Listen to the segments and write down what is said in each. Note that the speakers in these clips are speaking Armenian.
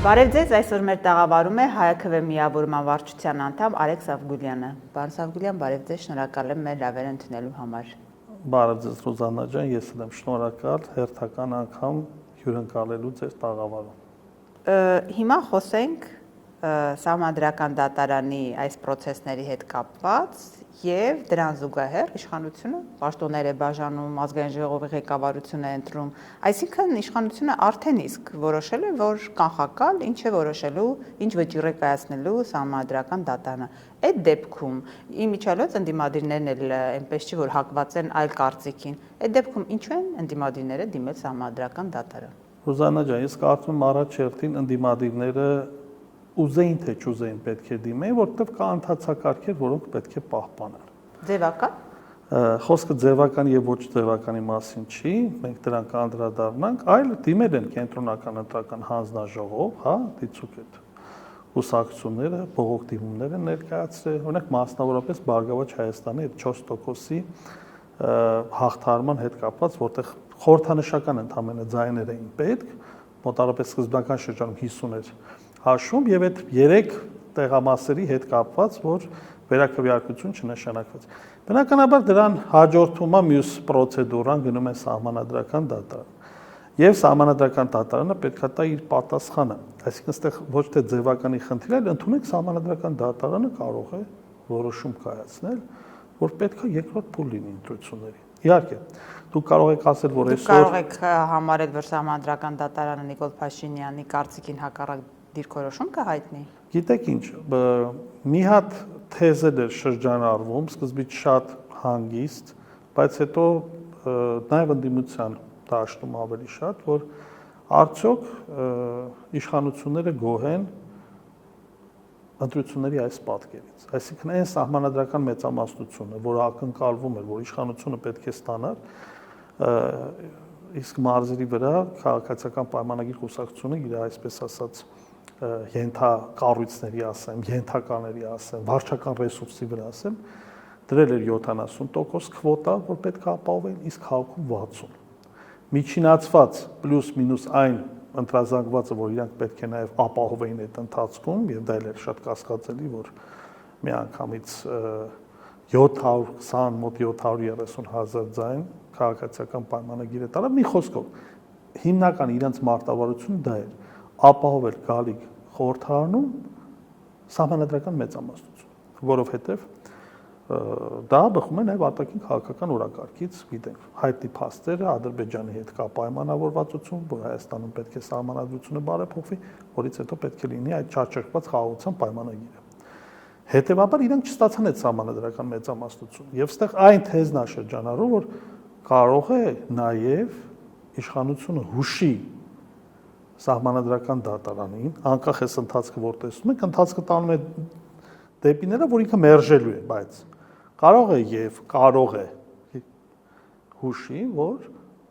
Բարև ձեզ, այսօր մեր տաղավարում է ՀԱԿ միավորման վարչության անդամ Արեգ Սավգուլյանը։ Պարոն Սավգուլյան, բարև ձեզ, շնորհակալ եմ մեր լավերը ընդունելու համար։ Բարև ձեզ Ռուզաննա ջան, ես եմ շնորհակալ հերթական անգամ հյուրընկալելու ձեր տաղավարում։ Հիմա խոսենք Սահմանադրական դատարանի այս process-ների հետ կապված եւ դրան զուգահեռ իշխանությունը պաշտոններ է բաժանում, ազգային ժողովի ղեկավարություն է ընտրում, այսինքն իշխանությունը արդեն իսկ որոշել է, որ կանխակալ ինչ է որոշելու, ինչ վճիռ է կայացնելու Սահմանադրական դատարանը։ Այդ դեպքում իմիջիալոց ընդդիմադիրներն էլ այնպես չի որ հակված են այլ կարծիքին։ Այդ դեպքում ինչու են ընդդիմադիրները դիմել Սահմանադրական դատարան։ Ռուզաննա ջան, ես կարծում եմ առաջ հերթին ընդդիմադիրները ուզեին թե չուզեին պետք է դիմեին, որովհետև կա ընթացակարգեր, որոնք պետք է պահպանեն։ Ձևական։ Խոսքը ձևական եւ ոչ ձևականի մասին չի, մենք դրան կանդրադառնանք, այլ դիմել են կենտրոնական ընտրական հանձնաժողով, հա, դիցուկ այդ ուսակցությունները, բողոք դիմումներ են ներկայացրել, օրինակ մասնավորապես Բարգավաճ Հայաստանի այդ 4%-ի հաղթարման հետ կապված, որտեղ խորհրդանշական ընդհանրապես ձայներ էին պետք, մոտավորապես սկզբնական շրջանում 50 էր հաշվում եւ այդ 3 տեղամասերի հետ կապված, որ վերակրվեարկություն չնշանակվեց։ Բնականաբար դրան հաջորդում է մյուս պրոցեդուրան գնում է Սահմանադրական դատարան։ Եվ Սահմանադրական դատարանը պետք է տա իր պատասխանը։ Այսինքն այստեղ ոչ թե ձևականի խնդիր է, այլ ընդունեք Սահմանադրական դատարանը կարող է որոշում կայացնել, որ պետք է երկրորդ փուլ լինի ընտրությունների։ Իհարկե, դուք կարող եք ասել, որ այսօր կարող եք համարել, որ Սահմանադրական դատարանը Նիկոլ Փաշինյանի կարծիքին հակառակ դիրքորոշում կհայտնի։ Գիտեք ինչ, մի հատ թեզեր էր շրջանառվում, սկզբից շատ հանգիստ, բայց հետո նաև ընդդիմության դաշտում ավելի շատ, որ արդյոք իշխանությունները գոհ են ընտրությունների այս պատկերից։ Այսինքն այն սահմանադրական մեծամասնությունը, որը ակնկալվում էր, որ իշխանությունը պետք է ստանար, իսկ մարզերի վրա քաղաքացիական պայմանագիր կուսակցությունը իր այսպես ասած ենթակառույցների ասեմ, ենթակաների ասեմ, վարչական ռեսուրսի վրա ասեմ, դրել էր 70% քվոտա, որ պետք է ապահովել, իսկ քաղաքում 60։ Միջինացված պլյուս մինուս այն ընտրազանգվածը, որ իրանք պետք է նաև ապահովեին այդ ընթացքում, եւ դա էլ էր շատ կասկածելի, որ միանգամից 720 մոտ 730 հազար ձայն քաղաքացիական պայմանագիրը տարավ, մի խոսքով հիմնական իրենց մարտավարությունը դա էր ապահովել գալիք խորհրդարանում սահմանադրական մեծամասնություն, որովհետև դա բխում է նաև արտաքին քաղաքական օրակարգից, գիտենք, հայտնի փաստերը Ադրբեջանի հետ կա պայմանավորվածություն, որ Հայաստանում պետք է սահմանադրությունը բարեփոխվի, որից հետո պետք է լինի այդ չարչարված խաղաղության պայմանագիրը։ Հետևաբար իրենք չստացան այդ սահմանադրական մեծամասնություն, եւ այստեղ այն թեզն է շրջանառում, որ կարող է նաև իշխանությունը հուշի Սահմանադրական դատարանին, անկախ այս ընթացքը որ տեսնում եք, ընթացքը տանում է դեպի նրա, որ ինքը մերժելու է, բայց կարող է եւ կարող է հուշի, որ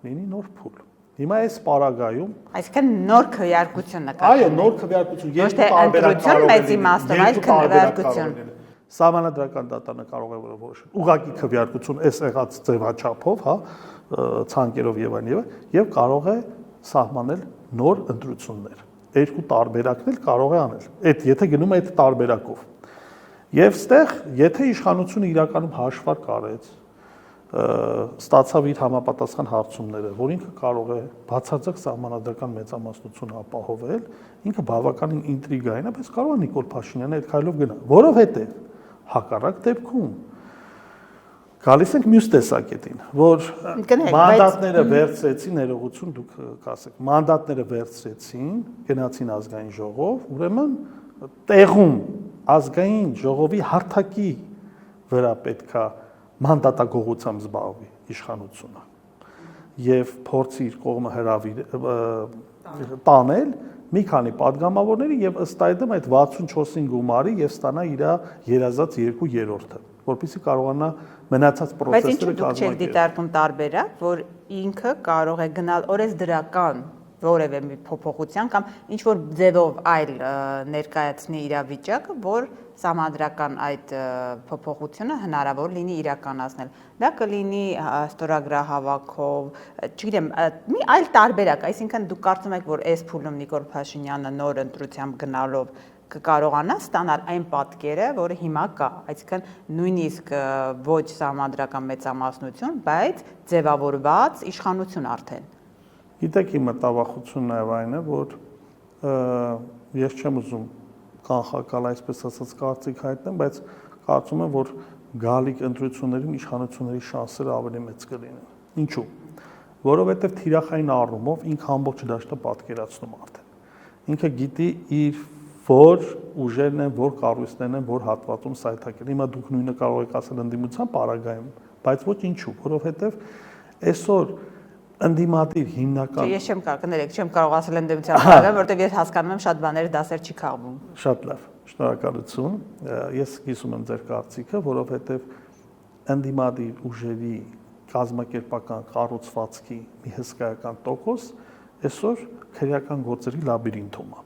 լինի նոր փուլ։ Հիմա այս պարագայում, այսինքն նոր քվեարկություն նկատի։ Այո, նոր քվեարկություն, երկու տարբերակ կարող է լինել։ Սահմանադրական դատարանը կարող է որոշել ուղղակի քվեարկություն այս եղած ձևաչափով, հա, ցանկերով եւ այլն, եւ կարող է սահմանել նոր ընտրություններ։ Երկու տարբերակն էլ կարող է անել։ Այդ եթե գնում է այդ տարբերակով։ Եվ ստեղ, եթե իշխանությունը իրականում հաշվար կարեց, ստացավ իր համապատասխան հարցումները, որ ինքը կարող է բացարձակ սահմանադրական մեծամասնություն ապահովել, ինքը բավականին ինտրիգային է, բայց կարող է Նիկոլ Փաշինյանը այդ քայլով գնա, որովհետև հակառակ դեպքում գալիս ենք մյուս տեսակետին, որ մանդատները վերցրեցին, ներողություն դուք կասեք, մանդատները վերցրեցին, գնացին ազգային ժողով, ուրեմն տեղում ազգային ժողովի հարթակի վրա պետքա մանդատագողությամբ զբաղվի իշխանությունը եւ փորձի իր կողմը տանել մի քանի падգամավորների եւ ըստ այդմ այդ 64-ին գումարի եւ ստանա իր երազած 2/3-ը, որպեսզի կարողանա մնացած process-ը կազմակերպել։ Բայց ինչու՞ դուք չեք դիտարկում տարբերակ, որ ինքը կարող է գնալ օրենսդրական որևէ մի փոփոխության կամ ինչ որ ձևով այլ ներկայացնի իրավիճակը, որ սահմանադրական այդ փոփոխությունը հնարավոր լինի իրականացնել։ Դա կլինի ստորագրահավաքով, չգիտեմ, մի այլ տարբերակ, այսինքն դուք կարծում եք, որ այս փուլում Նիկոլ Փաշինյանը նոր ընտրությամբ գնալով կկարողանա ստանալ այն պատկերը, որը հիմա կա, այսինքն նույնիսկ ոչ սահմանադրական մեծամասնություն, բայց ձևավորված իշխանություն արդեն։ Գիտեք, իմ մտավախությունն նաև այն է, որ ես չեմ ուզում կանխակալ այսպես ասած կարծիք հայտնեմ, բայց կարծում եմ, որ գալիք ընտրություններում իշխանությունների շանսերը ավելի մեծ կլինեն։ Ինչու՞։ Որովհետև թիրախային առումով ինքը ամբողջ դաշտը պատկերացնում արդեն։ Ինքը գիտի իր որ ուժերն են, որ կառույցներն են, որ հատվածում սայթակել։ Հիմա դուք նույնը կարող եք ասել ընդդիմության պարագայում, բայց ոչ ինչու, որովհետև այսօր ընդդիմադիր հիմնական Ես չեմ կարող ասել ընդդիմության պարագայում, որովհետև ես հասկանում եմ շատ բաները դասեր չի քաղվում։ Շատ լավ, շնորհակալություն։ Ես կիսում եմ ձեր կարծիքը, որովհետև ընդդիմադիր ուժերի կազմակերպական կառուցվածքի մի հսկայական տոկոս այսօր քրեական գործերի լաբիրինթում է։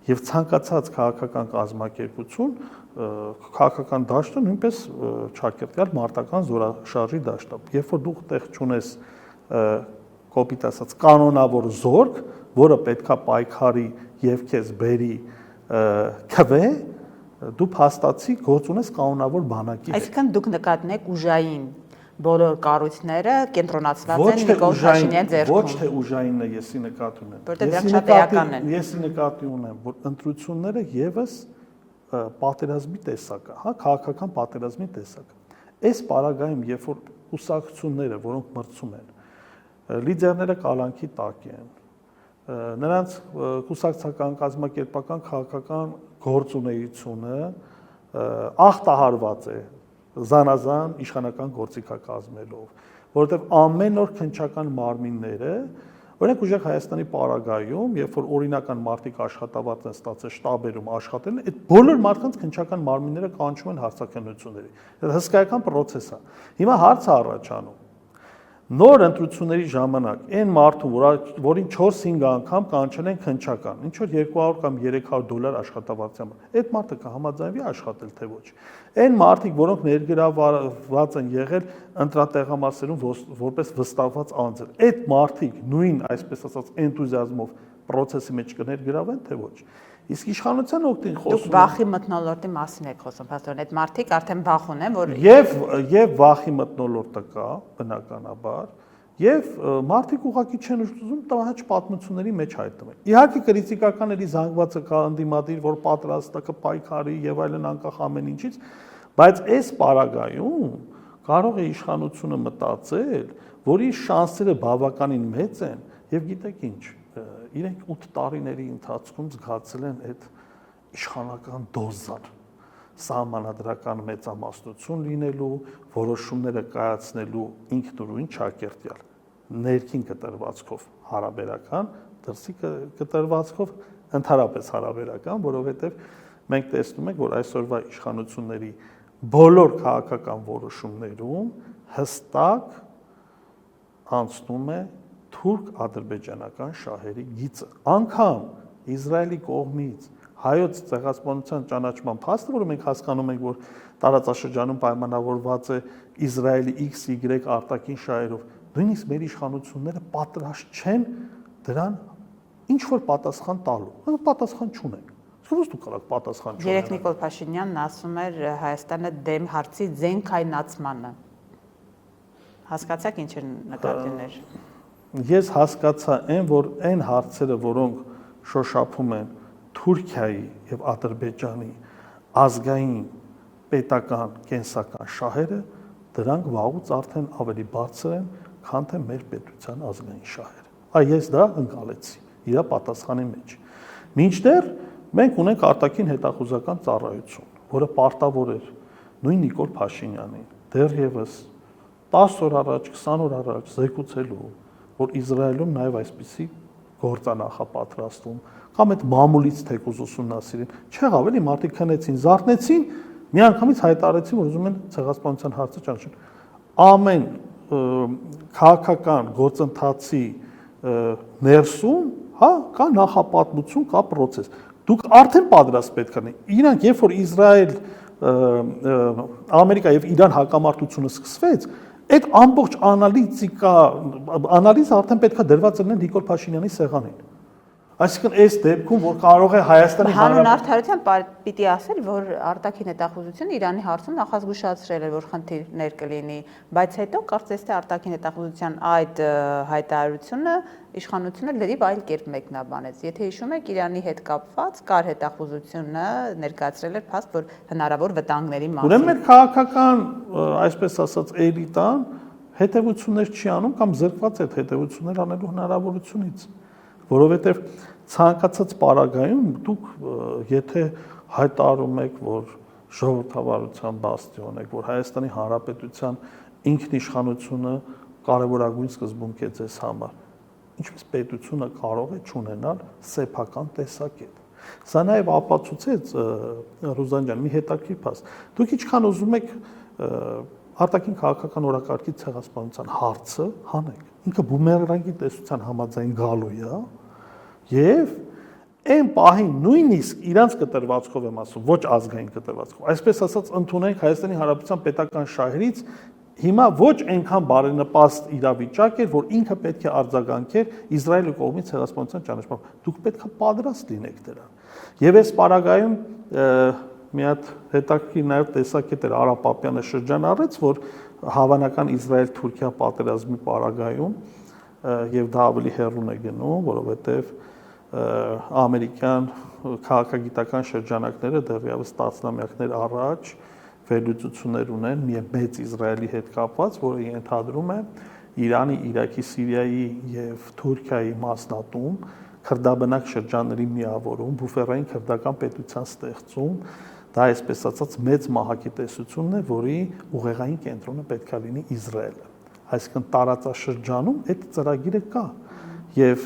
Եվ ցանկացած քաղաքական կազմակերպություն, քաղաքական դաշտը նույնպես չակերտյալ մարտական զորաշարժի դաշտ է։ Երբ որ դուք տեղ չունես կոպիտ ասած կանոնավոր զորք, որը պետքա պայքարի եւ քեզ բերի քվե, դու փաստացի գործ ունես կանոնավոր բանակի հետ։ Այսինքն դուք նկատում եք ուժային բոլոր կառույցները կենտրոնացված են Նիկոլ Փաշինյանի ձեռքում։ Ոչ թե ուժայինն է, եսի նկատի ունեմ։ Որտեղ դրանք շատ էական են։ Եսի նկատի ունեմ, որ ընտրությունները եւս պատերազմի տեսակ է, հա, քաղաքական պատերազմի տեսակ։ Այս պարագայում, երբ որ կուսակցությունները, որոնք մրցում են, լիդերները կալանքի տակ են, նրանց կուսակցական, կազմակերպական, քաղաքական գործունեությունը ախտահարված է զանազան իշխանական գործիքակազմելով, որովհետև ամեն օր քննչական մարմինները, օրինակ ուժեղ Հայաստանի պարագայում, երբ որ օրինական մարդիկ աշխատավարձ են ստացել շտաբերում աշխատել, այդ բոլոր մարդկանց քննչական մարմինները կանչում են հարցաքննությունների։ Դա հսկայական process է։ Հիմա հարց է առաջանում։ Նոր ընտրությունների ժամանակ այն մարդուն, որին 4-5 անգամ կանչել են քննչական, ինչ որ $200 կամ $300 աշխատավարձի համար, այդ մարդը կհամաձայնվի աշխատել թե ոչ։ Այն մարդիկ, որոնք ներգրավված են եղել ընտրատեղամասերում որպես վստահված անձեր, այդ մարդիկ նույն, այսպես ասած, էնտուզիազմով process-ի մեջ կներգրավեն թե ոչ։ Իսկ իշխանության օգտին խոսում Դուք վախի մթնոլորտի մասին եք խոսում, պաստորեն, այդ մարդիկ արդեն վախ ունեն, որ Եվ վախի մթնոլորտը կա, բնականաբար, եւ մարդիկ ուղղակի չեն ուզում տհաճ պատմությունների մեջ հայտնվել։ Իհարկե քրիտիկական էլի զանգվածը կա ընդդիմադիր, որ պատրաստ է կպայքարի եւ այլն անկախ ամեն ինչից, բայց այս պարագայում կարող է իշխանությունը մտածել, որ իր շանսերը բավականին մեծ են եւ գիտեք ինչ, իրենք 8 տարիների ընթացքում զգացել են այդ իշխանական դոզան, սահմանադրական մեծամասնություն լինելու, որոշումները կայացնելու ինքնուրույն չակերտյալ, ներքին կտրվածքով հարաբերական, դրսի կտրվածքով ընդհանրապես հարաբերական, որովհետև մենք տեսնում ենք, որ այսօրվա իշխանությունների բոլոր քաղաքական որոշումներում հստակ անցնում է թուրք-ադրբեջանական շահերի գիծը։ Անկամ Իսրայելի կողմից հայոց ցեղասպանության ճանաչման փաստը, որը մենք հասկանում ենք, որ տարածաշրջանում պայմանավորված է Իսրայելի XY արտաքին շահերով, նույնիսկ մեր իշխանությունները պատրաստ չեն դրան ինչ որ պատասխան տալու։ Պատասխան չունեն։ Ո՞ւս դու կարող պատասխան չունենալ։ Երեք Նիկոլ Փաշինյանն ասում էր Հայաստանը դեմ հարցի ձենքայնացմանը։ Հասկացաք ինչ է նկատի ուներ։ Ես հասկացա որ այն հարցերը, որոնք շոշափում են Թուրքիայի եւ Ադրբեջանի ազգային պետական կենսական շահերը, դրանք վաղուց արդեն ավելի բարձր են, քան թե մեր պետության ազգային շահերը։ Ես դա ընկալեցի իր պատասխանի մեջ։ Մինչդեռ մենք ունենք արտաքին հետախուզական ծառայություն, որը պարտավոր էր նույն Նիկոլ Փաշինյանին դեռևս 10 օր առաջ, 20 օր առաջ զեկուցելու, որ Իսրայելում նաև այսպիսի գործանախ է պատրաստվում, կամ այդ մամուլից թեկուզ ուսումնասիրին, չեղավ էլի մարդիկ քնեցին, զարթնեցին, միանգամից հայտարարեցին, որ ուզում են ցեղասպանության հարցը ճանաչեն։ Ամեն քաղաքական գործընթացի ներսում, հա, կա նախապատմություն, կա process։ Դուք արդեն պատրաստ պետք է լինեք։ Իրանք երբ որ Իսրայել, Ամերիկա եւ Իրան հակամարտությունը սկսվեց, այդ ամբողջ անալիզը արդեն պետք է դրված լինի Նիկոլ Փաշինյանի սեղանին։ Այսինքն այս դեպքում որ կարող է Հայաստանի հանուն արդարության պիտի ասել, որ արտաքին հետախուզությունը Իրանի հարցում նախազգուշացրել է, որ խնդիրներ կլինի, բայց հետո կարծես թե արտաքին հետախուզության այդ հայտարարությունը իշխանությունը լրիվ այլ կերպ մեկնաբանեց։ Եթե հիշում եք, Իրանի հետ կապված կար հետախուզությունը ներկայացրել էր փաստ, որ հնարավոր վտանգների մասին։ Ուրեմն մեր քաղաքական, այսպես ասած, էլիտան հետևություններ չի անում կամ զրկված է հետևություններ անելու հնարավորությունից, որովհետև ցանկացած պարագայում դուք եթե հայտարարում եք, որ ժողովրդավարության բաստիոն եք, որ Հայաստանի Հանրապետության ինքնիշխանությունը կարևորագույն սկզբունք է ձեզ համար, ինչպես պետությունը կարող է չունենալ սեփական տեսակետ։ Սա նաև ապացուցեց Ռուզան ջան, մի հետաքրքիր փաստ։ Դուք ինչքան ուզում եք արտաքին քաղաքական օրակարգի ցեղասպանության հարցը հանեք։ Ինքը բումերանգի տեսության համաձայն գալու է, եւ այն պահին նույնիսկ իրանց կտրվածքով եմ ասում, ոչ ազգային կտրվածքով, այսպես ասած ընդունենք Հայաստանի Հանրապետության պետական շահերից հիմա ոչ այնքան բարենպաստ իրավիճակ էր, որ ինքը պետք է արձագանքեր Իսրայելի կողմից ցեղասպանության ճանաչմամբ։ Դուք պետք է պատրաստ լինեք դրան։ Եվ այս պարագայում մի հատ հետաքրքիր նաև տեսակետ էր Արա Պապյանը շրջան առեց, որ հավանական Իսրայել-Թուրքիա պատերազմի պարագայում եւ դա ավելի հեռուն է գնում, որովհետեւ ամերիկյան քաղաքագիտական շրջանակները դեռևս տասնամյակներ առաջ վերլուծություններ ունեն մի մեծ Իսրայելի հետ կապված, որը ենթադրում է Իրանի, Իրաքի, Սիրիայի եւ Թուրքիայի մասնատում, քրդաբնակ շրջանների միավորում, բուֆերային քրդական պետության ստեղծում, դա այսպես ասած մեծ մահակի տեսությունն է, որի ուղեղային կենտրոնը պետք է լինի Իսրայելը։ Այսինքն տարածաշրջանում այդ ծրագիրը կա։ Եվ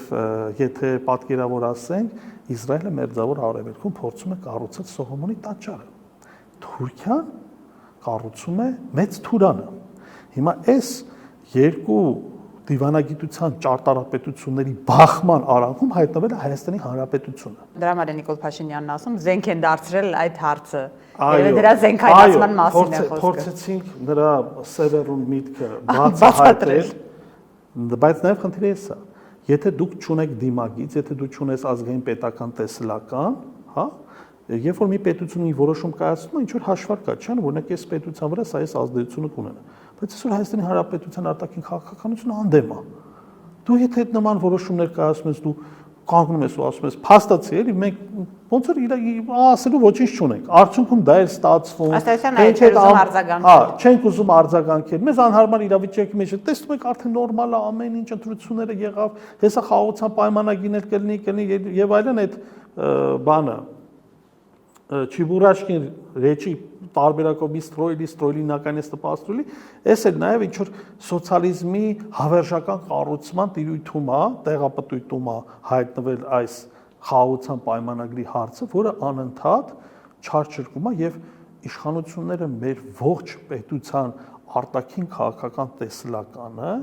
եթե պատկերավոր ասենք, Իսրայելը մերձավոր արևելքում փորձում է կառուցել Սողոմոնի տաճարը։ Թուրքիան կառուցում է մեծ Թուրանը։ Հիմա այս երկու դիվանագիտության ճարտարապետությունների բախման արանքում հայտնվել է Հայաստանի Հանրապետությունը։ Դրա համար է Նիկոլ Փաշինյանն ասում, զենք են դարձրել այդ հարցը։ Եվ դրա զենքայնացման մասին է խոսքը։ Փորձեցինք նրա սևեռուն միտքը բացահայտել, բայց նաև խնդիրը է սա։ Եթե դուք չունեք դիմագիծ, եթե դու չունես ազգային պետական տեսլական, հա, երբ որ մի պետությունը որոշում կայացնում է, ինչ որ հաշվարկ կա, չէ՞, օրինակ այս պետության վրա սա այս ազդեցությունը կունենա։ Բայց այսօր Հայաստանի Հանրապետության արտաքին քաղաքականությունը անդեմ է։ Դու եթե այդ նման որոշումներ կայացնում ես, դու կանգնում ես ու ասում ես փաստացի էլի մենք ոնց որ ասելու ոչինչ չունենք։ Արդյունքում դա է ստացվում։ Հա, չենք ուզում արձագանքել։ Մեզ անհարմար իրավիճակի մեջ է։ Տեսնում եք արդեն նորմալ է ամեն ինչ, ընտրությունները եղավ, հեսա խաղաղության պայմանագիրներ կլինի եւ այլն այդ բանը Չիբուրաշկին ռեչի տարբերակով ստրոյլի նականեստը պաստրուլի, այս էլ նաև ինչ որ սոցիալիզմի հավերժական կառուցման տիրույթում է, տեղապտույտում է հայտնվել այս խաղաղության պայմանագրի հարցը, որը անընդհատ չարչրկում է եւ իշխանությունները մեր ողջ պետության արտաքին քաղաքական տեսլականը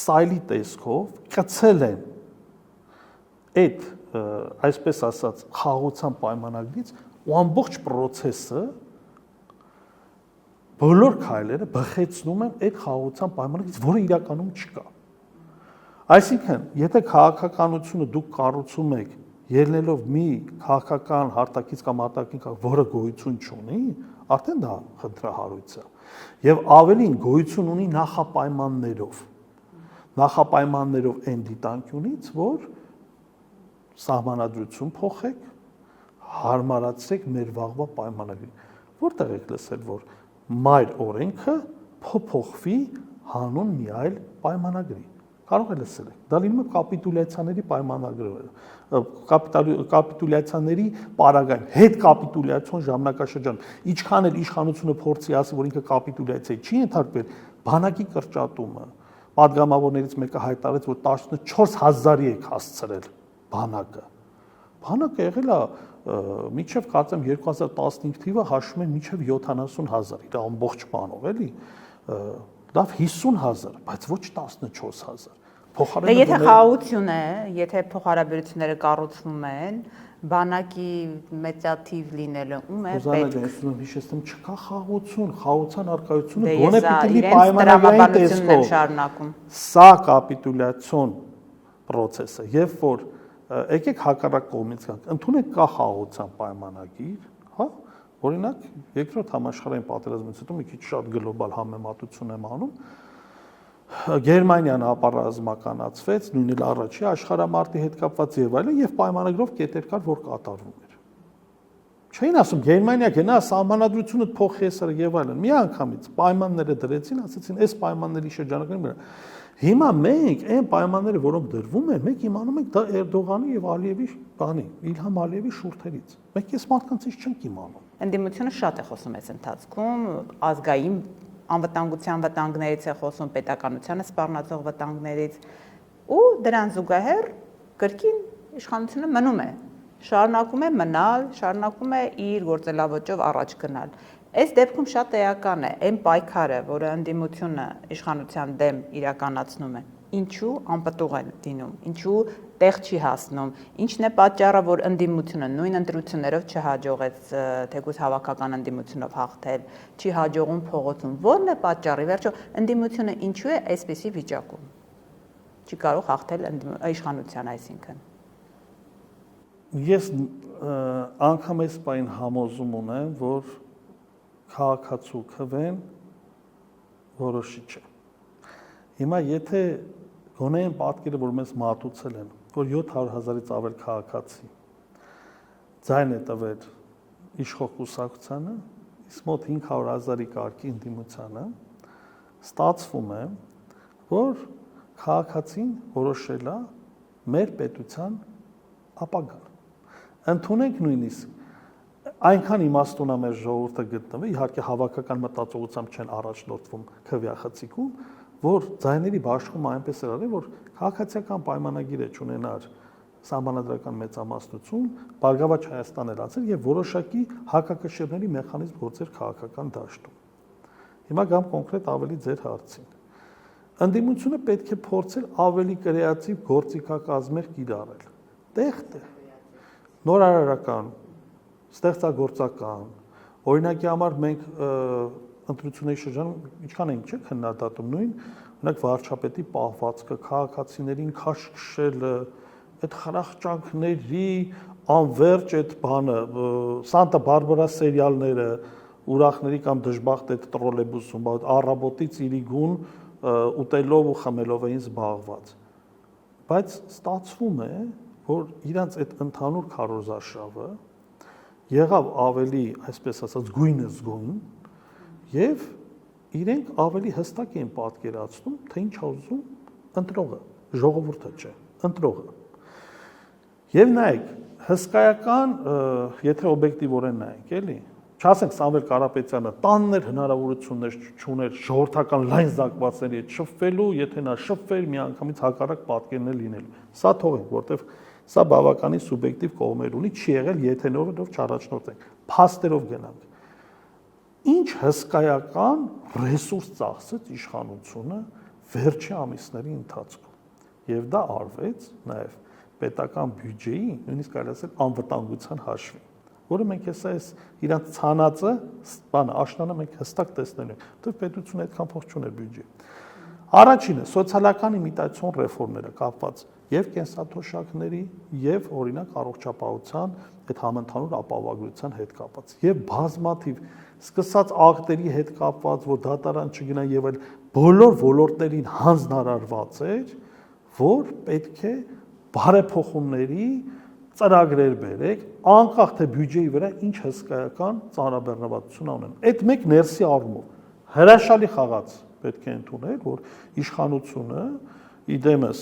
սայլի տեսքով կցել են այդ այսպես ասած խաղաղության պայմանագրից ու ամբողջ process-ը բոլոր քայլերը բխեցնում են այդ խաղաղության պայմանագրից, որը իրականում չկա։ Այսինքն, եթե քաղաքականությունը դուք կառուցում եք ելնելով մի քաղաքական հարտակից կամ արտաքին քաղաք, որը գոյություն չունի, արդեն դա խնդրահարույց է։ Եվ ավելին գոյություն ունի նախապայմաններով այն դիտանկյունից, որ սահմանադրություն փոխեք, հարմարացրեք մեր վաղվա պայմանագրին։ Որտեղ եք լսել, որ մայր օրենքը փոփոխվի հանուն մի այլ պայմանագրի։ Կարող եք լսել։ Դա լինում է կապիտուլյացիաների պայմանագրերը, կապիտուլյացիաների պարագայում, հետ կապիտուլյացիոն ժամանակաշրջան։ Ինչքան էլ իշխանությունը փորձի ասի, որ ինքը կապիտուլյացիայի չի ենթարկվել, բանակի կրճատումը, падգամավորներից մեկը հայտարարեց, որ 14000-ի եք հասցրել բանակը եղել է մինչև կարծեմ 2015 թիվը հաշվում է մինչև 70000 իր ամբողջ բանով էլի լավ 50000 բայց ոչ 14000 Փոխարենը եթե խաղաղություն է, եթե փոխհարաբերությունները կառուցվում են, բանակի մեծաթիվ լինելը ում է պետք։ Ուզում եմ հիշեցնեմ, չկա խաղաղություն, խաղաղության արկայությունը գոնե պիտի լինի պայմանագրային տեսքով։ Սա կապիտուլյացիոն process է, երբ որ եկեք հակառակ կողմից գանք, ընդունեք կա խաղաղության պայմանագիր, հա, օրինակ երկրորդ համաշխարհային պատերազմից հետո մի քիչ շատ գլոբալ համեմատություն եմ անում, Գերմանիան ապառազմականացվեց, նույն էլ առաջի աշխարհամարտի հետ կապված եւ այլն, եւ պայմանագրով կետեր կար, որ կատարվում էր։ Չէին ասում Գերմանիա գնա սահմանադրությունը փոխի էսը եւ այլն։ Մի անգամից պայմանները դրեցին, ասացին, այս պայմանների շրջանակներում վրա։ Հիմա մենք այն պայմանները, որոնք դրվում են, մենք իմանում ենք դա Էրդողանի եւ Ալիևի բանի, Իլհամ Ալիևի շուրթերից։ Մենք այս մարդկանցից չենք իմանում։ Ընդդիմությունը շատ է խոսում այս ընթացքում ազգային անվտանգության վտանգներից է խոսում, պետականությանը սպառնացող վտանգներից ու դրան զուգահեռ կրկին իշխանությունը մնում է, շարունակում է մնալ, շարունակում է իր գործելավոճով առաջ գնալ։ Այս դեպքում շատ էական է այն պայքարը, որը ընդդիմությունը իշխանության դեմ իրականացնում է, ինչու անպտուղ է դինում, ինչու տեղ չի հասնում, ինչն է պատճառը, որ ընդդիմությունը նույն ընտրություններով չհաջողեց թեկուզ հավաքական ընդդիմությունով հաղթել, չի հաջողում փողոցում, ո՞րն է պատճառը, վերջո ընդդիմությունը ինչու է այսպիսի վիճակում, չի կարող հաղթել իշխանության այսինքն։ Ես անգամ այս բան համոզում ունեմ, որ քաղաքացու քվեն որոշիչ է։ Հիմա եթե գոնե այն պատկերը, որ մեզ մատուցել են, որ 700,000-ից ավել քաղաքացի ձայն է տվել իշխող կուսակցությանը, իսկ մոտ 500,000-ի կարգի ընդդիմությանը, ստացվում է, որ քաղաքացին որոշել է մեր պետության ապագան։ Ընդունենք նույնիսկ այնքան իմաստուն է մեր ժողովուրդը գտնվի, իհարկե հավաքական մտածողությամբ չեն առաջնորդվում քվեախցիկում, որ ձայների բաշխումը այնպես էր արել, որ քաղաքացիական պայմանագիրը չունենար սահմանադրական մեծամասնություն, Բարգավաճ Հայաստան էր անցել եւ որոշակի հակակշիռների մեխանիզմ գործեր քաղաքական դաշտում։ Հիմա գամ կոնկրետ ավելի ձեր հարցին։ Ընդդիմությունը պետք է փորձել ավելի կրեատիվ գործիքակազմեր կիրառել։ Տեղ-տեղ նորարարական, ստեղծագործական, օրինակի համար մենք ընտրությունների շրջանում ինչքան ենք չէ քննադատում նույն, օրինակ վարչապետի պահվածքը, քաղաքացիներին քաշքշելը, այդ խրախճանքների անverջ այդ բանը, Սանտա Բարբարա սերիալները, ուրախների կամ դժբախտ այդ տրոլեյբուսում, առավոտից իրիգուն ուտելով ու խմելով էին զբաղված։ Բայց ստացվում է, որ իրանց այդ ընդհանուր քարոզարշավը եղավ ավելի, այսպես ասած, գույնը զգույն եւ իրենք ավելի հստակ են պատկերացնում, թե ինչ է ուզում ընտրողը, ժողովուրդը չէ, ընտրողը։ Եվ նայեք, հսկայական, եթե օբյեկտիվորեն նայենք, էլի, չասենք Սամվել Կարապետյանը տաններ հնարավորություններ չուներ ժողովրդական լայն զանգվածների հետ շփվելու, եթե նա շփվեր, միանգամից հակառակ պատկերն է լինելու։ Սա թողենք, որտեվ սա բավականին սուբյեկտիվ կողմեր ունի, չի եղել եթենորով չառաջնորդենք, փաստերով գնանք։ Ինչ հսկայական ռեսուրս ծախսեց իշխանությունը վերջի ամիսների ընթացքում։ Եվ դա արվեց նաև պետական բյուջեի, նույնիսկ կարելի ասել անվտանգության հաշվին, որը մենք հեսա այս իրանց ցանածը, բանը, աշնանը մենք հստակ տեսնելու ենք, որտեղ պետությունը այդքան փող չուներ բյուջե։ Առաջինը սոցիալական իմիտացիոն ռեֆորմները կապված եւ կենսաթոշակների եւ օրինակ առողջապահության այդ համընդհանուր ապահովագրության հետ կապված եւ բազմաթիվ սկսած ակտերի հետ կապված, որ դատարան չգնա եւ այլ բոլոր ոլորտներին հանձնարարված էր, որ պետք է բարեփոխումների ծրագրեր բերեք, անկախ թե բյուջեի վրա ինչ հսկայական ծանրաբեռնվածություն ունեն։ Այդ մեկ ներսի առումով հրաշալի խաղաց պետք է ընդունել, որ իշխանությունը իդեմս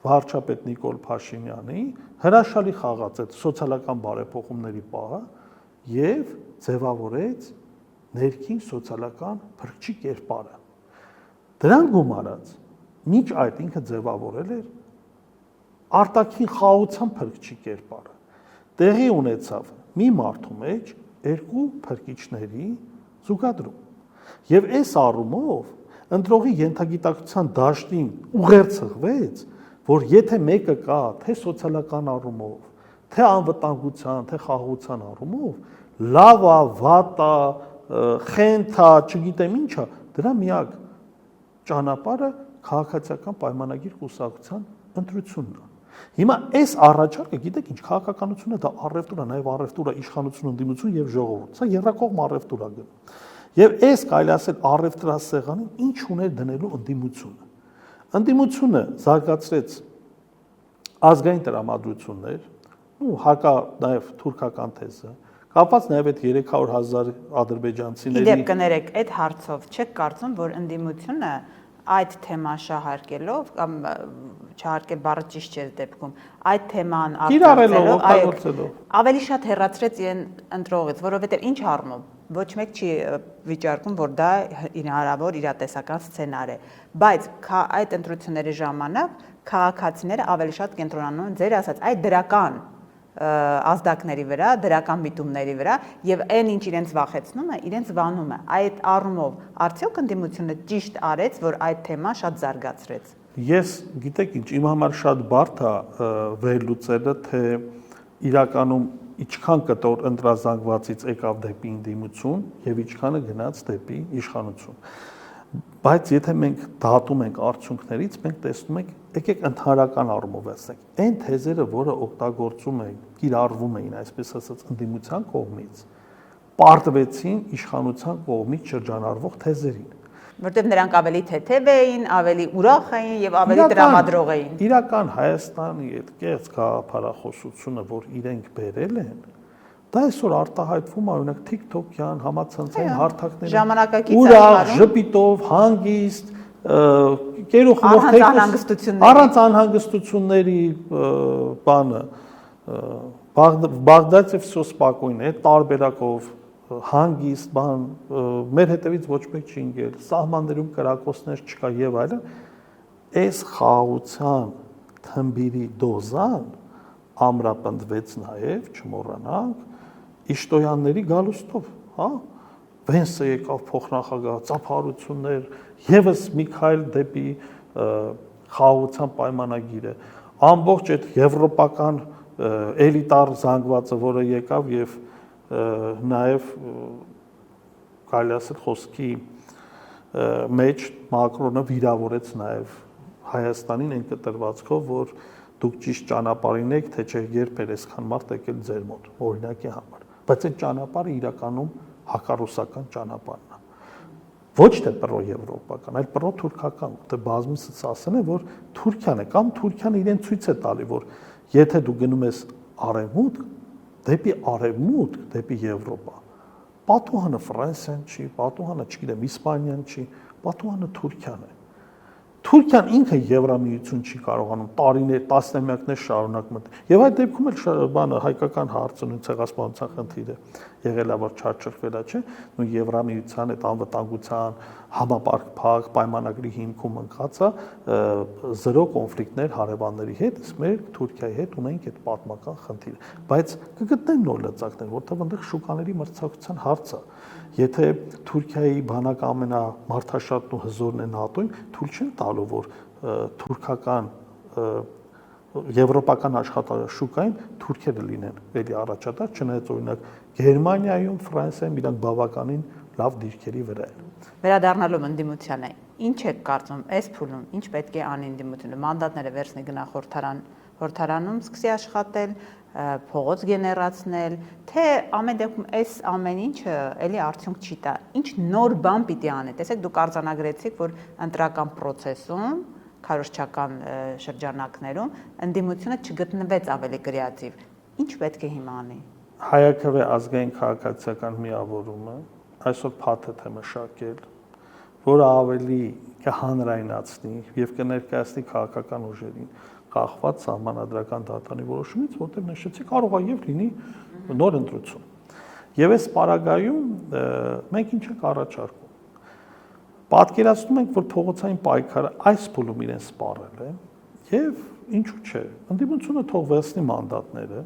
վարչապետ Նիկոլ Փաշինյանի հրաշալի խաղաց այդ սոցիալական բարեփոխումների պահը եւ ձևավորեց ներքին սոցիալական փրկչի կերպարը։ Դրան գումարած միջ այդ ինքը ձևավորել էր արտաքին խաղաղության փրկչի կերպարը։ Տեղի ունեցավ մի մարդու մեջ երկու փրկիչների զուգադրում։ Եվ այս առումով ընտրողի ենթագիտակցության դաշտին ուղերձվեց, որ եթե մեկը կա, թե սոցիալական առումով, թե անվտանգության, թե խաղաղության առումով, լավ է, վատ է, խենթ է, չգիտեմ ինչ է, դրա միակ ճանապարհը քաղաքացիական պայմանագիր կուսակցության ընտրությունն է։ Հիմա այս առաջարկը, գիտեք ինչ, քաղաքականությունը դա առևտուր է, նաև առևտուր է իշխանություն, ընդդիմություն եւ ժողովուրդ։ Սա երրակողմ առևտուր է գնում։ Եվ այս կարելի ասել առևտրասեղանին ինչ ուներ դնելու ընդդիմությունը։ Ընդդիմությունը զարգացրեց ազգային տրամադրություններ, ու հակա նաև թուրքական թեզը, կապված նաև այդ 300,000 ադրբեջանցիների։ Իդեպ կներեք, այդ հարցով չեք կարծում, որ ընդդիմությունը այդ թեման շահարկելով կամ չհարկել բառը ճիշտ չէ դեպքում, այդ թեման արտադրելով ավելի շատ հեռացրեց իրեն ընտրողից, որովհետև ինչ առումով ոչ մեկ չի վիճարկում, որ դա հնարավոր իրատեսական սցենար է, բայց այդ ընտրությունների ժամանակ քաղաքացիները ավելի շատ կենտրոնանում են ձեր ասած այդ դրական ազդակների վրա, դրական միտումների վրա եւ այն ինչ իրենց վախեցնում է, իրենց վանում է։ Այդ առումով արդյոք ընդդիմությունը ճիշտ արեց, որ այդ թեման շատ զարգացրեց։ Ես գիտեք ինչ, իմ համար շատ բարդ է վերլուծելը, թե իրականում ինչքան կտոր ընտրազանգվածից եկավ դեպի ընդդիմություն եւ ինչքանը գնաց դեպի իշխանություն։ Բայց եթե մենք դատում ենք արդյունքներից, մենք տեսնում ենք, եկեք ընդհանրական առումով ասենք, այն թեզերը, որը օգտագործում են, կիրառվում էին, այսպես ասած, ընդդիմության կողմից, պարտվեցին իշխանության կողմից շրջանառվող թեզերին։ Որտեւ նրանք ավելի թեթև էին, ավելի ուրախ էին եւ ավելի տրամադրող էին։ Իրական Հայաստանի այդ կեղծ գաղափարախոսությունը, որ իրենք բերել են, դա այսօր արտահայտվում է օրինակ TikTok-յան համացանցային հարթակներում, ուրախ, ժպիտով, հանգիստ, կերոխմով առանց անհանգստությունների բանը, Բաղդադը всё спокойно, այդ տարբերակով հանգիստ բան, մեր հետևից ոչ մեկ չի ընկել, սահմաններում կրակոցներ չկա եւ այլն, այս խաղաղության թմբիրի դոզան ամրապնդվեց նաեւ, չմոռանանք, Իշտոյանների գալուստով, հա, Վենսը եկավ փոխնախագահ, ծափարություններ, եւս Միքայել դեպի խաղաղության պայմանագիրը, ամբողջ այդ եվրոպական էլիտար զանգվածը, որը եկավ եւ նաև կարելի ասել խոսքի մեջ Մակրոնը վիրավորեց նաև Հայաստանին այն կտրվածքով, որ դուք ճիշտ ճանապարհին եք, թե չէ երբ էր այսքան մարդ եկել ձեր մոտ, օրինակի համար։ Բայց այդ ճանապարհը իրականում հակառուսական ճանապարհն է։ Ոչ թե պրոեվրոպական, այլ պրոթուրքական, որտեղ բազմիցս ասել են, որ Թուրքիան է կամ Թուրքիան իրեն ցույց է տալի, որ եթե դու գնում ես արևմուտք, դեպի արևմուտք, դեպի Եվրոպա, պատուհանը Ֆրանսիան չի, պատուհանը, չգիտեմ, Իսպանիան չի, պատուհանը Թուրքիան է։ Թուրքիան ինքը Եվրամիություն չի կարողանում տարիներ, տասնամյակներ շարունակ մտնել։ Եվ այդ դեպքում էլ բանը հայկական հարցը նույն ցեղասպանության խնդիրը եղել է, որ չարչրկվել է, չէ՞, նույն Եվրամիության այդ անվտանգության համապարփակ պայմանագրի հիմքում ընկած է զրո կոնֆլիկտներ հարևանների հետ, իսկ մեր Թուրքիայի հետ ունենք այդ պատմական խնդիրը։ Բայց կգտնեն նոր լծակներ, որտեղ այնտեղ շուկաների մրցակցության հարց է։ Եթե Թուրքիայի բանակը ամենամարդաշատն ու հզորն է ՆԱՏՕ-ին, թույլ չեն տալու, որ թուրքական եվրոպական աշխատաշուկային թուրքերը լինեն էլի առաջատար, չնայած օրինակ Գերմանիայում, Ֆրանսիայում իրանք բավականին լավ դիրքերի վրա են։ Վերադառնալով ընդդիմությանը, ինչ եք կարծում այս փուլում, ինչ պետք է անի ընդդիմությունը, մանդատները վերցնի գնա խորհրդարանում սկսի աշխատել, փողոց գեներացնել, թե ամեն դեպքում այս ամեն ինչը էլի արդյունք չի տա։ Ինչ նոր բան պիտի անի։ Տեսեք, դուք արձանագրեցիք, որ ընտրական process-ում, քարոզչական շրջանակներում ընդդիմությունը չգտնվեց ավելի կրեատիվ։ Ինչ պետք է հիմա անի։ Հայաքվե ազգային քաղաքացիական միավորումը այսօր փաթեթ է մշակել, որը ավելի կհանրայնացնի եւ կներկայացնի քաղաքական ուժերին կախված սահմանադրական դատանի որոշումից, որտեղ նշեցի կարող է եւ լինի նոր ընտրություն։ Եվ այս պարագայում մենք ինչ ենք առաջարկում։ Պատկերացնում ենք, որ փողոցային պայքարը այս փուլում իրեն սպառել է եւ ինչու՞ չէ, ընդդիմությունը թող վերցնի մանդատները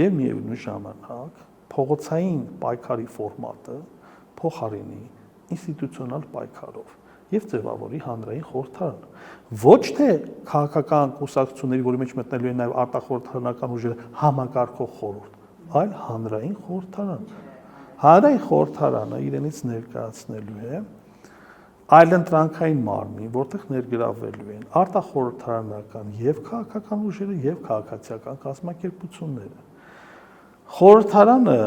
եւ միևնույն ժամանակ փողոցային պայքարի ֆորմատը փոխարինի ինստիտուցիոնալ պայքարով։ եւ ձևավորի հանրային խորհրդարան։ Ոչ թե քաղաքական կուսակցությունների, որի մեջ մտնելու են նաեւ արտախորհրդարանական ուժերը, համակարգող խորհուրդ, այլ հանրային խորհրդարան։ Հանրային խորհրդարանը իրենից ներկայացնելու է այլընտրանքային մարմին, որտեղ ներգրավվելու են արտախորհրդարանական եւ քաղաքական ուժերը եւ քաղաքացիական կազմակերպությունները։ Խորհրդարանը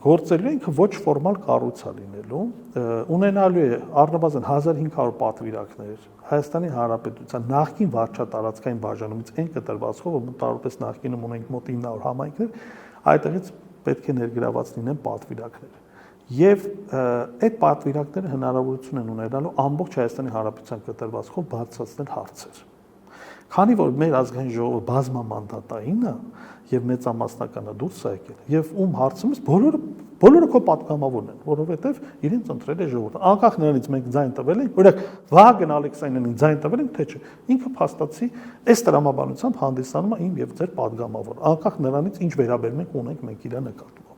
գործելու ինքը ոչ ֆորմալ կառույց է լինելու, ունենալու է առնվազն 1500 պատվիրակներ Հայաստանի Հանրապետության նախկին վարչատարածքային բաժանումից այն կտրվածքով, որ մոտավորապես նախկինում ունենք մոտ 900 համայնքներ, այդտեղից պետք է ներգրաված լինեն պատվիրակներ։ Եվ այդ պատվիրակները հնարավորություն են ունենալու ամբողջ Հայաստանի Հանրապետության կտրվածքով բարձրացնել հարցեր։ Քանի որ մեր ազգային ժողովը բազմամանդատային է եւ մեծամասնականը դուրս է եկել եւ ում հարցումից բոլորը քո պատգամավորն են, որովհետեւ իրենց ընտրել է ժողովուրդը։ Անկախ նրանից մենք ձայն տվել ենք, օրինակ Վահագն Ալեքսանյանին ձայն տվել ենք, թե չէ։ Ինքը փաստացի այս տրամաբանությամբ հանդիսանում է իմ եւ ձեր պատգամավոր։ Անկախ նրանից ինչ վերաբերմունք ունենք մենք իր նկատմամբ։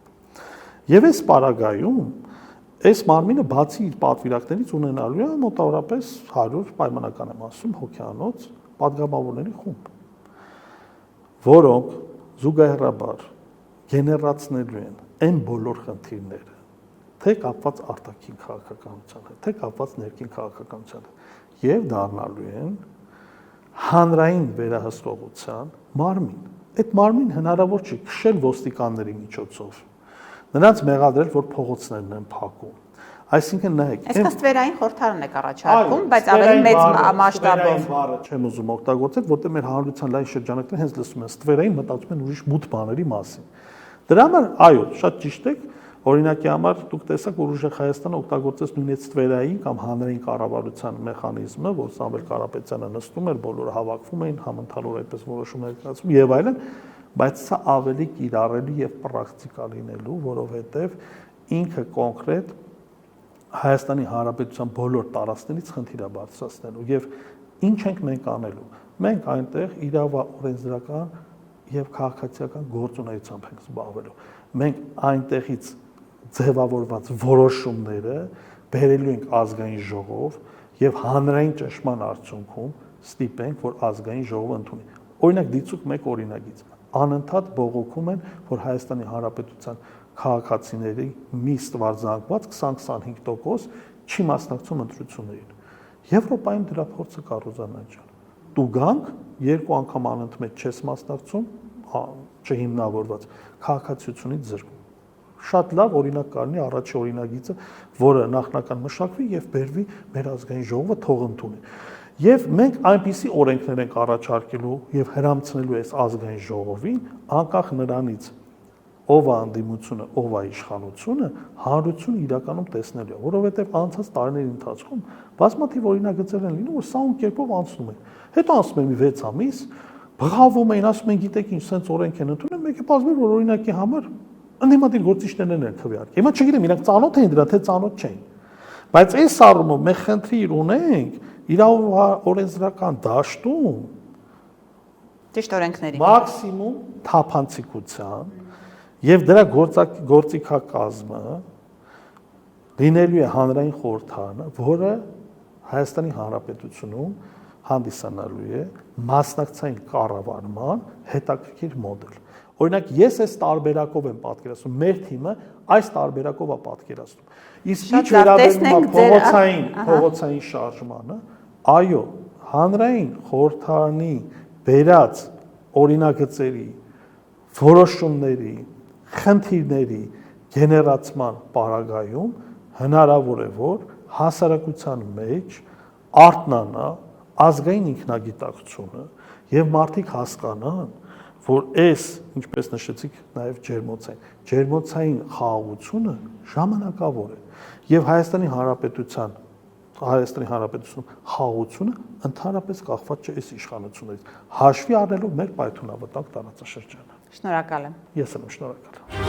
Եվ այս պարագայում այս մարմինը բացի իր պատվիրակներից ունենալու է մոտավորապես 100 պայմանական եմ ասում հոգեանոց պատգամավորների խումբ, որոնք զուգահեռաբար գեներացնելու են այն բոլոր խնդիրները, թե կապված արտաքին քաղաքականության հետ, թե կապված ներքին քաղաքականության հետ, եւ դառնալու են հանրային վերահսկողության մարմին։ Այդ մարմին հնարավոր չի քշել ոստիկանների միջոցով, նրանց մեղադրել, որ փողոցներն են փակում։ Այսինքն նայեք, այսպես ստվերային խորհրդարան է առաջարկում, բայց ավելի մեծ մասշտաբով։ Բառը չեմ ուզում օգտագործել, որտեղ մեր հանրության լայն շրջանակները հենց լսում են ստվերային, մտածում են ուրիշ մութ բաների մասին։ Դրա համար, այո, շատ ճիշտ եք, օրինակի համար դուք տեսաք, որ ուժեղ Հայաստանը օգտագործեց նույնիսկ ստվերային կամ հանրային կառավարության մեխանիզմը, որ Սամվել Կարապետյանը նստում էր, բոլորը հավաքվում էին, համընդհանուր այդպես որոշումներ կայացում եւ այլն, բայց սա ավելի կիրառելի եւ պրակտիկա լինելու, որովհետեւ ինքը կոնկրետ Հայաստանի Հանրապետության բոլոր տարածքներից խնդիր է բարձրացնելու եւ ինչ ենք մենք անելու։ Մենք այնտեղ իրավաօրենսդրական եւ քաղաքացիական գործունեությամբ ենք զբաղվելու։ Մենք այնտեղից ձևավորված որոշումները բերելու ենք ազգային ժողով եւ հանրային ճնշման արդյունքում ստիպենք, որ ազգային ժողովը ընդունի։ Օրինակ դիցուք մեկ օրինագիծ անընդհատ բողոքում են, որ Հայաստանի Հանրապետության քաղաքացիների մի ստվարձանկված 20-25% չի մասնակցում ընտրություններին։ Եվրոպայում դրա փորձը կառուցանան ջան։ Դու գանք երկու անգամ անընդմեջ չես մասնակցում, չհիմնավորված քաղաքացիությունից զրկում։ Շատ լավ օրինակ կառնի առաջի օրինագիծը, որը նախնական մշակվի եւ բերվի մեր ազգային ժողովը թող ընդունի։ Եվ մենք այնպիսի օրենքներ ենք առաջարկելու եւ հրամցնելու այս ազգային ժողովին, անկախ նրանից ով է անդիմությունը, ով է իշխանությունը, հանրությունը իրականում տեսնելու է, որովհետեւ անցած տարիների ընթացքում բազմաթիվ օրինագծեր են լինում, որ սա ում կերպով անցնում են։ Հետո անցնում են մի 6 ամիս, բղավում են, ասում են, գիտեք ինչ, սենց օրենք են ընդունել, մեկը բացվում որ օրինակի համար ընդդիմադիր գործիչներն են քվեարկել։ Հիմա չգիտեմ, իրանք ծանոթ են դրա, թե ծանոթ չեն։ Բայց այս առումով մենք խնդիր ունենք իրավաօրենսդրական դաշտում ճիշտ օրենքների մաքսիմում թափանցիկության եւ դրա գործիքակազմը լինելու է հանրային խորհրդարանը, որը Հայաստանի Հանրապետությունում հանդիսանալու է մասնակցային կառավարման հետաքրքիր մոդել։ Օրինակ ես այս տարբերակով եմ պատկերացնում, մեր թիմը այս տարբերակով է պատկերացնում։ Իսկ ինչ վերաբերում է փողոցային շարժմանը, այո, հանրային խորհրդարանի վերած օրինագծերի, որոշումների, խնդիրների գեներացման պարագայում հնարավոր է, որ հասարակության մեջ արթնանա ազգային ինքնագիտակցությունը եւ մարդիկ հասկանան, որ այս, ինչպես նշեցիք, նաև ջերմոցային խաղաղությունը ժամանակավոր է եւ Հայաստանի Հանրապետությունում խաղաղությունը ընդհանրապես կախված չէ այս իշխանություններից, հաշվի առնելով մեր պայթունավտակ տարածաշրջանը։ Շնորհակալ եմ։ Ես եմ շնորհակալ։